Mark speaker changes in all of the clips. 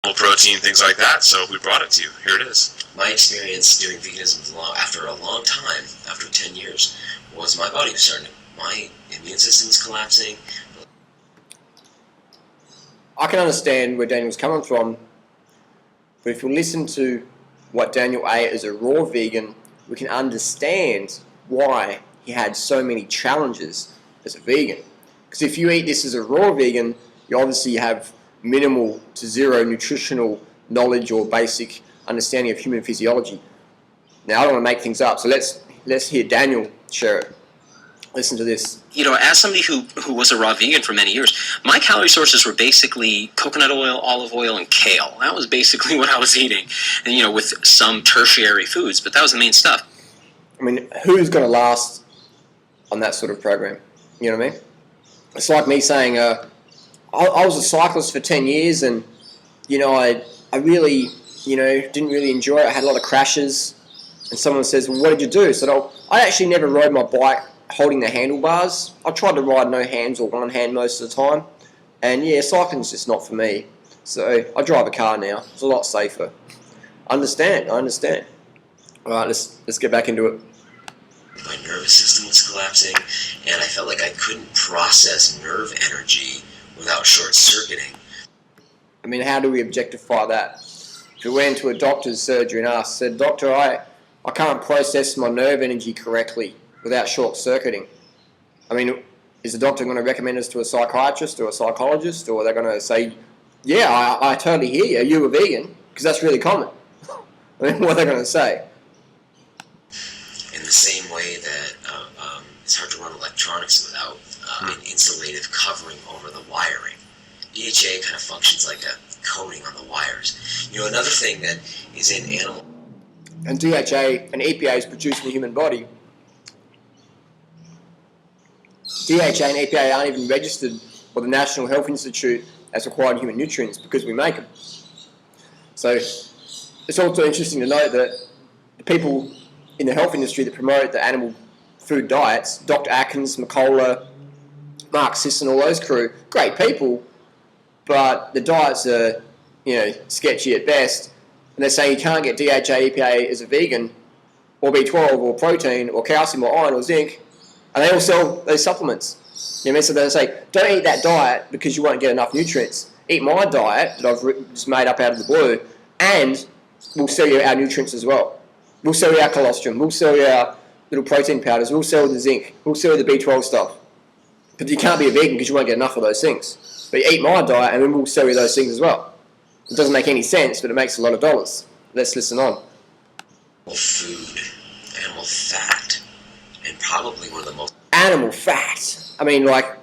Speaker 1: protein, things like that. So we brought it to you. Here it is.
Speaker 2: My experience doing veganism after a long time, after 10 years, was my body was starting to, my immune system was collapsing.
Speaker 3: I can understand where Daniel's coming from, but if you listen to what Daniel ate as a raw vegan, we can understand why he had so many challenges as a vegan. Because if you eat this as a raw vegan, you obviously have minimal to zero nutritional knowledge or basic understanding of human physiology. Now, I don't want to make things up, so let's hear Daniel share it. Listen to this.
Speaker 4: You know, as somebody who was a raw vegan for many years, my calorie sources were basically coconut oil, olive oil, and kale. That was basically what I was eating, and you know, with some tertiary foods, but that was the main stuff.
Speaker 3: I mean, who's going to last on that sort of program? You know what I mean? It's like me saying, I was a cyclist for 10 years, and you know, I really, you know, didn't really enjoy it. I had a lot of crashes, and someone says, "Well, what did you do?" So I actually never rode my bike holding the handlebars. I tried to ride no hands or one hand most of the time, and yeah, cycling's just not for me. So I drive a car now. It's a lot safer. I understand. All right, let's get back into it.
Speaker 2: My nervous system was collapsing, and I felt like I couldn't process nerve energy without short-circuiting.
Speaker 3: I mean, how do we objectify that? If we went into a doctor's surgery and said, "Doctor, I can't process my nerve energy correctly without short-circuiting." I mean, is the doctor going to recommend us to a psychiatrist or a psychologist, or are they going to say, "Yeah, I totally hear you, you're a vegan," because that's really common. I mean, what are they going to say?
Speaker 2: In the same way that it's hard to run electronics without an insulative covering over the wiring. DHA kind of functions like a coating on the wires. You know, another thing that is in animal...
Speaker 3: And DHA and EPA is produced in the human body. DHA and EPA aren't even registered by the National Health Institute as required human nutrients because we make them. So it's also interesting to note that the people in the health industry that promote the animal food diets, Dr. Atkins, McCullough, Mark Sisson, all those crew, great people, but the diets are, you know, sketchy at best. And they're saying you can't get DHA, EPA as a vegan, or B12, or protein, or calcium, or iron, or zinc, and they all sell those supplements. You know what I mean? So they say, don't eat that diet because you won't get enough nutrients. Eat my diet that I've just made up out of the blue, and we'll sell you our nutrients as well. We'll sell you our colostrum. We'll sell you our little protein powders. We'll sell the zinc. We'll sell you the B12 stuff. But you can't be a vegan because you won't get enough of those things. But you eat my diet, and then we'll sell you those things as well. It doesn't make any sense, but it makes a lot of dollars. Let's listen on.
Speaker 2: Food, animal fat, and probably one of the most...
Speaker 3: Animal fat. I mean, like,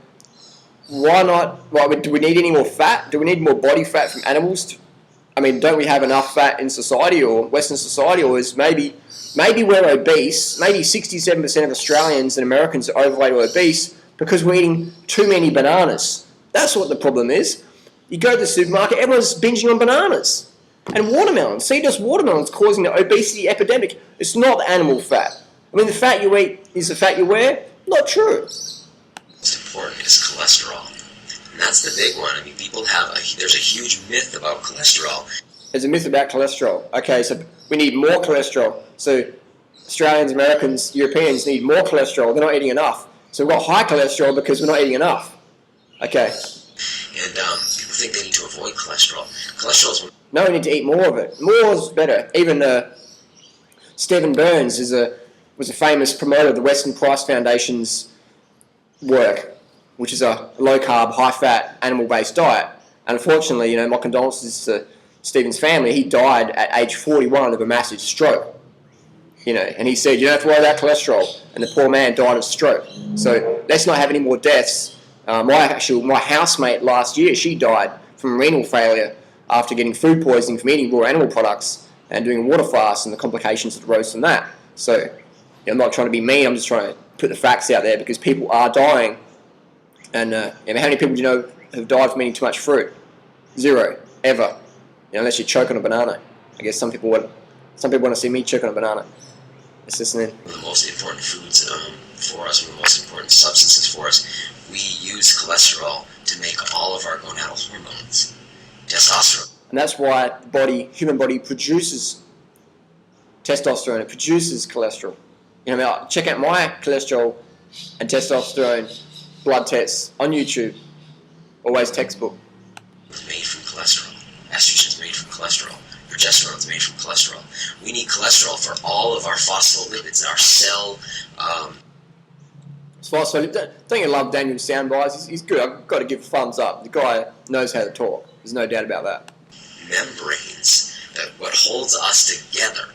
Speaker 3: why not? Well, do we need any more fat? Do we need more body fat from animals? I mean, don't we have enough fat in society or Western society? Or is maybe we're obese, maybe 67% of Australians and Americans are overweight or obese because we're eating too many bananas. That's what the problem is. You go to the supermarket, everyone's binging on bananas. And watermelons. See, just watermelons causing the obesity epidemic. It's not the animal fat. I mean, the fat you eat is the fat you wear? Not true.
Speaker 2: Most important is cholesterol. And that's the big one. I mean, there's a huge myth about cholesterol.
Speaker 3: There's a myth about cholesterol. Okay, so we need more cholesterol. So Australians, Americans, Europeans need more cholesterol. They're not eating enough. So we've got high cholesterol because we're not eating enough. Okay.
Speaker 2: And people think they need to avoid cholesterol. Cholesterol is...
Speaker 3: No, we need to eat more of it. More is better. Even Stephen Burns was a famous promoter of the Western Price Foundation's work, which is a low-carb, high-fat, animal-based diet. And unfortunately, you know, my condolences to Stephen's family. He died at age 41 of a massive stroke. You know, and he said, you don't have to worry about cholesterol. And the poor man died of stroke. So let's not have any more deaths. My housemate last year, she died from renal failure after getting food poisoning from eating raw animal products and doing a water fast and the complications that arose from that. So, you know, I'm not trying to be mean, I'm just trying to put the facts out there because people are dying. And how many people do you know have died from eating too much fruit? Zero, ever. You know, unless you choke on a banana. I guess some people want to see me choke on a banana. Let's listen in.
Speaker 2: One of the most important foods for us, one of the most important substances for us, we use cholesterol to make all of our gonadal hormones. Testosterone.
Speaker 3: And that's why human body produces testosterone, it produces cholesterol. Check out my cholesterol and testosterone blood tests on YouTube, always textbook.
Speaker 2: It's made from cholesterol. Estrogen is made from cholesterol. Progesterone is made from cholesterol. We need cholesterol for all of our phospholipids, our cell.
Speaker 3: Don't you love Daniel's soundbites? He's good. I've got to give a thumbs up. The guy knows how to talk. There's no doubt about that.
Speaker 2: Membranes, that what holds us together.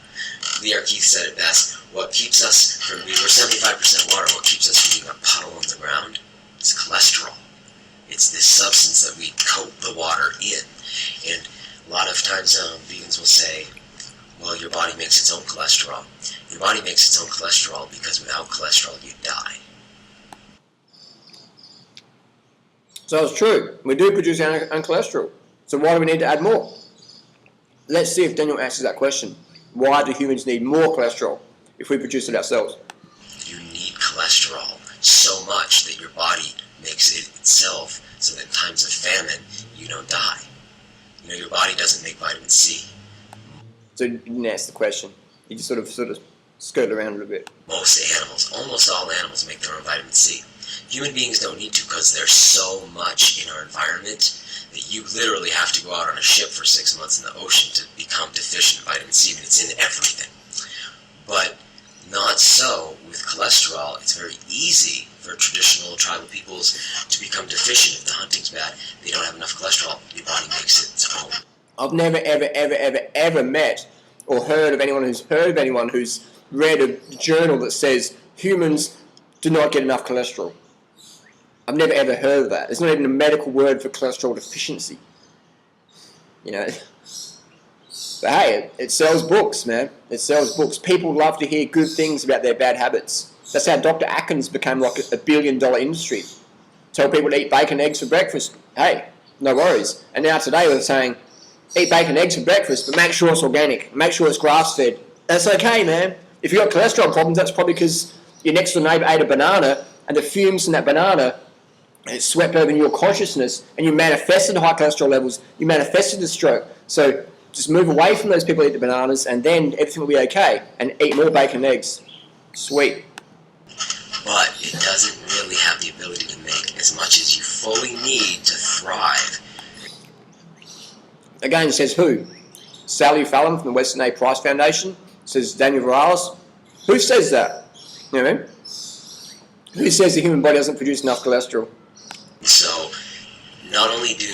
Speaker 2: Lear Keith said it best. What keeps us from being, we're 75% water, what keeps us from being a puddle on the ground is cholesterol. It's this substance that we coat the water in. And a lot of times vegans will say, well, your body makes its own cholesterol. Your body makes its own cholesterol because without cholesterol, you die.
Speaker 3: So it's true. We do produce our own cholesterol. So why do we need to add more? Let's see if Daniel answers that question. Why do humans need more cholesterol if we produce it ourselves?
Speaker 2: You need cholesterol so much that your body makes it itself so that in times of famine, you don't die. Your body doesn't make vitamin C.
Speaker 3: So you didn't answer the question. You just sort of skirted around a little bit.
Speaker 2: Most animals, almost all animals, make their own vitamin C. Human beings don't need to because there's so much in our environment that you literally have to go out on a ship for 6 months in the ocean to become deficient in vitamin C, and it's in everything. But not so with cholesterol. It's very easy for traditional tribal peoples to become deficient. If the hunting's bad, they don't have enough cholesterol, your body makes it its own.
Speaker 3: I've never, ever met or heard of anyone who's read a journal that says humans do not get enough cholesterol. I've never ever heard of that. There's not even a medical word for cholesterol deficiency. But hey, it sells books, man. It sells books. People love to hear good things about their bad habits. That's how Dr. Atkins became like a $1 billion industry. Tell people to eat bacon and eggs for breakfast. Hey, no worries. And now today we're saying, eat bacon and eggs for breakfast, but make sure it's organic. Make sure it's grass-fed. That's okay, man. If you've got cholesterol problems, that's probably because your next door neighbour ate a banana and the fumes from that banana it swept over your consciousness and you manifested high cholesterol levels, you manifested the stroke. So just move away from those people who eat the bananas and then everything will be okay. And eat more bacon and eggs. Sweet.
Speaker 2: But it doesn't really have the ability to make as much as you fully need to thrive.
Speaker 3: Again, it says who? Sally Fallon from the Western A. Price Foundation. Says Daniel Vitalis. Who says that? You know what I mean? Who says the human body doesn't produce enough cholesterol?
Speaker 2: So, not only do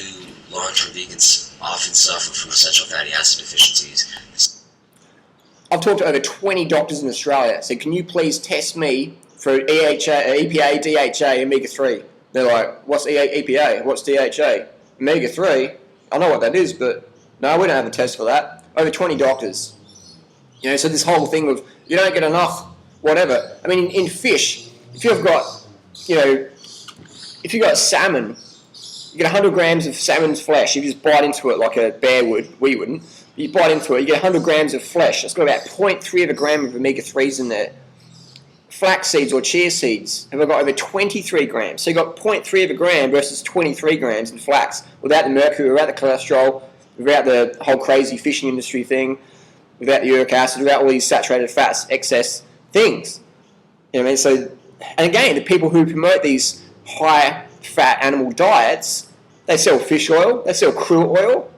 Speaker 2: long-term vegans often suffer from essential fatty acid deficiencies.
Speaker 3: I've talked to over 20 doctors in Australia. So can you please test me for EPA, DHA, omega-3? They're like, what's EPA? What's DHA? Omega-3? I know what that is, but no, we don't have a test for that. Over 20 doctors. So this whole thing of you don't get enough, whatever. I mean, in fish, if you've got, if you've got salmon, you get 100 grams of salmon's flesh. You just bite into it like a bear would. We wouldn't. You bite into it, you get 100 grams of flesh. It's got about 0.3 of a gram of omega-3s in there. Flax seeds or chia seeds have got over 23 grams. So you've got 0.3 of a gram versus 23 grams in flax without the mercury, without the cholesterol, without the whole crazy fishing industry thing, without the uric acid, without all these saturated fats, excess things. You know what I mean? So, and again, the people who promote these high-fat animal diets, they sell fish oil, they sell krill oil.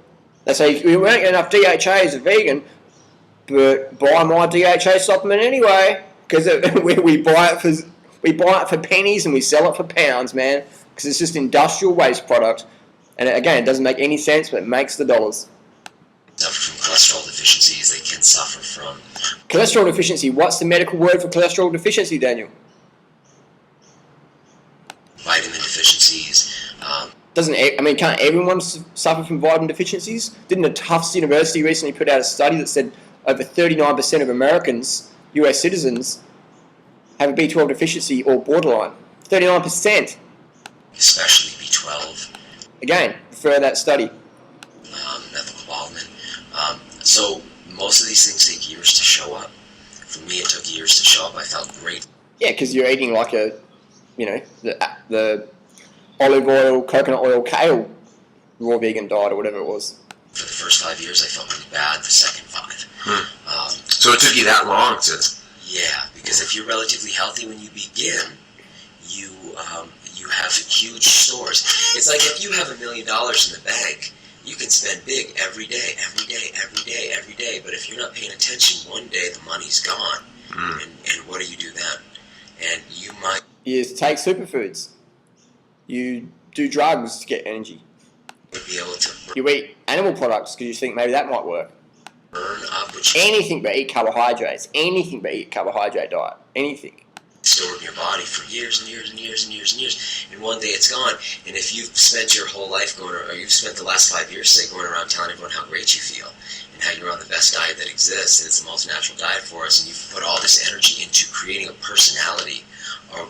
Speaker 3: They say, we won't get enough DHA as a vegan, but buy my DHA supplement anyway, because we buy it for pennies and we sell it for pounds, man, because it's just industrial waste product. And again, it doesn't make any sense, but it makes the dollars.
Speaker 2: Suffer from cholesterol deficiencies, they can suffer from...
Speaker 3: Cholesterol deficiency, what's the medical word for cholesterol deficiency, Daniel?
Speaker 2: Vitamin deficiencies.
Speaker 3: Can't everyone suffer from vitamin deficiencies? Didn't a Tufts University recently put out a study that said over 39% of Americans, US citizens, have a B12 deficiency or borderline? 39%.
Speaker 2: Especially B12.
Speaker 3: Again, refer to that study.
Speaker 2: Methylcobalamin. So most of these things take years to show up. For me, it took years to show up. I felt great.
Speaker 3: Yeah, because you're eating like the olive oil, coconut oil, kale raw vegan diet or whatever it was.
Speaker 2: For the first 5 years, I felt really bad. The second 5.
Speaker 1: So it took you that long to...
Speaker 2: Yeah, because if you're relatively healthy when you begin, you have huge stores. It's like if you have $1 million in the bank, you can spend big every day, every day, every day, every day. But if you're not paying attention, one day the money's gone. And what do you do then? And you might...
Speaker 3: You take superfoods. You do drugs to get energy.
Speaker 2: be able to
Speaker 3: You eat animal products because you think maybe that might work.
Speaker 2: burn up what you
Speaker 3: Anything but eat carbohydrates. Anything but eat carbohydrate diet. Anything.
Speaker 2: stored in your body for years and years and years and years and years, and one day it's gone. And if you've spent your whole life or you've spent the last 5 years, say, going around telling everyone how great you feel and how you're on the best diet that exists, and it's the most natural diet for us, and you've put all this energy into creating a personality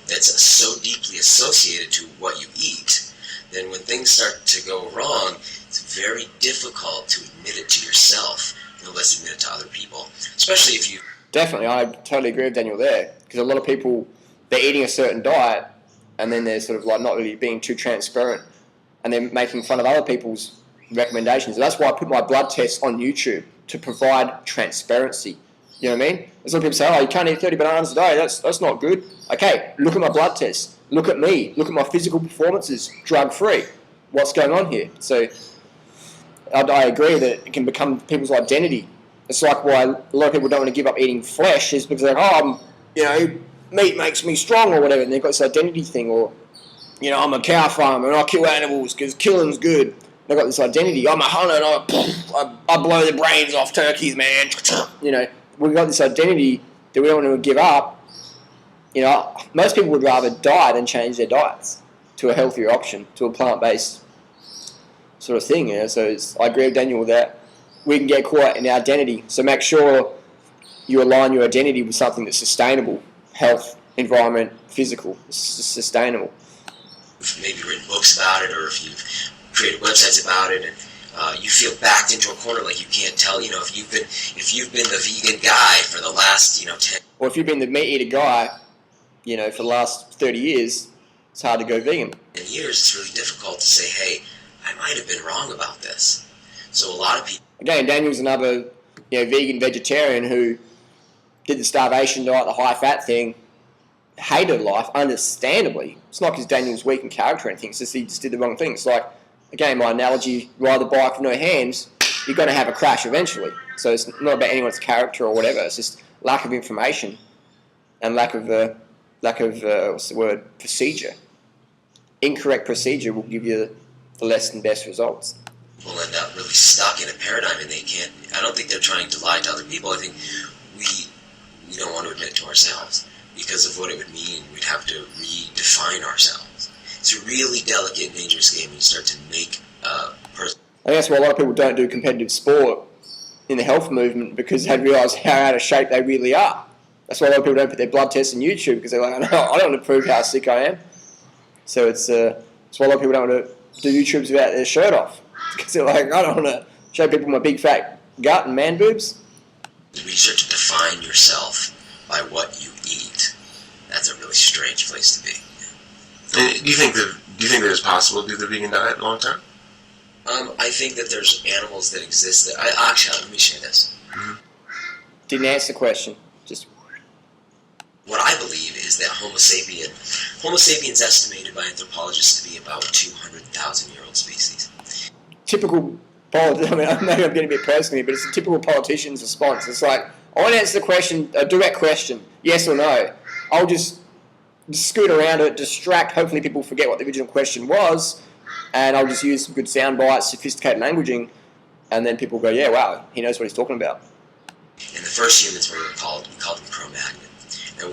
Speaker 2: that's so deeply associated to what you eat, then when things start to go wrong, it's very difficult to admit it to yourself, no less admit it to other people, especially if you...
Speaker 3: Definitely, I totally agree with Daniel there. Because a lot of people, they're eating a certain diet, and then they're sort of like not really being too transparent, and they're making fun of other people's recommendations. And that's why I put my blood tests on YouTube, to provide transparency. You know what I mean? There's a lot of people say, oh, you can't eat 30 bananas a day, that's not good. Okay, look at my blood tests. Look at me. Look at my physical performances, drug-free. What's going on here? So I agree that it can become people's identity. It's like why a lot of people don't want to give up eating flesh is because they're like, meat makes me strong or whatever, and they've got this identity thing, or, I'm a cow farmer and I kill animals because killing's good. They've got this identity. I'm a hunter and I blow the brains off turkeys, man. We've got this identity that we don't want to give up. Most people would rather die than change their diets to a healthier option, to a plant-based sort of thing. So I agree with Daniel that we can get caught in our identity. So make sure you align your identity with something that's sustainable. Health, environment, physical, sustainable.
Speaker 2: Maybe written books about it, or if you've created websites about it, and you feel backed into a corner like you can't tell. If you've been the vegan guy for the last 10,
Speaker 3: or if you've been the meat eater guy, for the last 30 years, it's hard to go vegan.
Speaker 2: years, it's really difficult to say, hey, I might have been wrong about this. So a lot of people...
Speaker 3: Again, Daniel's another vegan vegetarian who did the starvation diet, the high-fat thing, hated life, understandably. It's not because Daniel's weak in character or anything, it's just he just did the wrong thing. It's like, again, my analogy, ride the bike with no hands, you're going to have a crash eventually. So it's not about anyone's character or whatever, it's just lack of information and lack of procedure. Incorrect procedure will give you the less and best results.
Speaker 2: People end up really stuck in a paradigm, and they can't... I don't think they're trying to lie to other people. I think we don't want to admit to ourselves because of what it would mean. We'd have to redefine ourselves. It's a really delicate and dangerous game when you start to make a person...
Speaker 3: I think that's why a lot of people don't do competitive sport in the health movement, because they realise how out of shape they really are. That's why a lot of people don't put their blood tests on YouTube, because they're like, I don't want to prove how sick I am. So it's why a lot of people don't want to do YouTubes without their shirt off. Because they're like, I don't want to show people my big fat gut and man boobs.
Speaker 2: Research to define yourself by what you eat. That's a really strange place to be.
Speaker 1: And do you think that it's possible to do the vegan diet long term?
Speaker 2: I think that there's animals that exist that... Actually, let me share this.
Speaker 3: Didn't answer the question. Just...
Speaker 2: What I believe is that Homo sapiens estimated by anthropologists to be about 200,000-year-old species.
Speaker 3: Typical politician, maybe I'm getting a bit personal here, but it's a typical politician's response. It's like, I want to answer the question, a direct question, yes or no. I'll just scoot around it, distract, hopefully people forget what the original question was, and I'll just use some good sound bites, sophisticated languaging, and then people go, yeah, wow, he knows what he's talking about.
Speaker 2: And the first humans we called them Cro-Magnon. And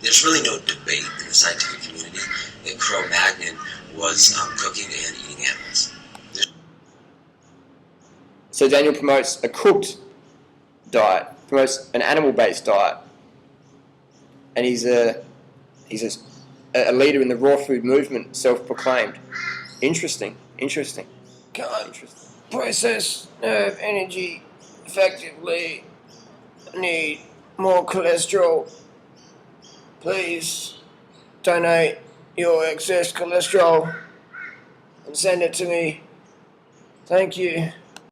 Speaker 2: there's really no debate in the scientific community that Cro-Magnon was cooking and eating animals.
Speaker 3: So Daniel promotes a cooked diet, promotes an animal-based diet, and he's a leader in the raw food movement, self-proclaimed. Interesting. Can't process nerve energy effectively. I need more cholesterol. Please donate your excess cholesterol and send it to me Thank you.